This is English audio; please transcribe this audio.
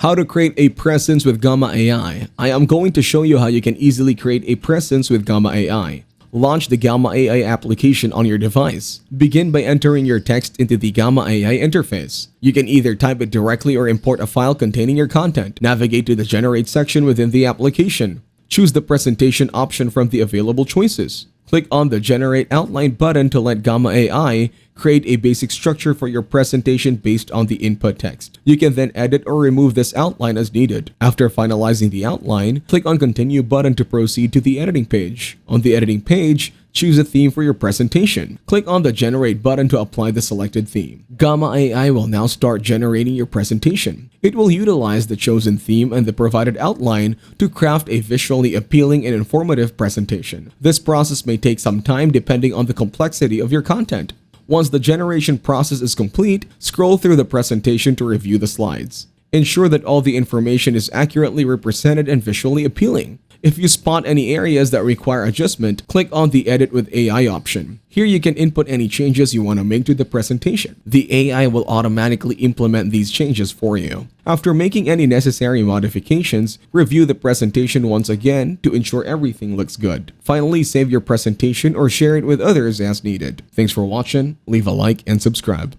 How to create a presence with Gamma AI. I am going to show you how you can easily create a presence with Gamma AI. Launch the Gamma AI application on your device. Begin by entering your text into the Gamma AI interface. You can either type it directly or import a file containing your content. Navigate to the Generate section within the application. Choose the presentation option from the available choices. Click on the Generate Outline button to let Gamma AI create a basic structure for your presentation based on the input text. You can then edit or remove this outline as needed. After finalizing the outline, click on Continue button to proceed to the editing page. On the editing page, choose a theme for your presentation. Click on the Generate button to apply the selected theme. Gamma AI will now start generating your presentation. It will utilize the chosen theme and the provided outline to craft a visually appealing and informative presentation. This process may take some time depending on the complexity of your content. Once the generation process is complete, scroll through the presentation to review the slides. Ensure that all the information is accurately represented and visually appealing. If you spot any areas that require adjustment, click on the Edit with AI option. Here you can input any changes you want to make to the presentation. The AI will automatically implement these changes for you. After making any necessary modifications, review the presentation once again to ensure everything looks good. Finally, save your presentation or share it with others as needed. Thanks for watching, leave a like and subscribe.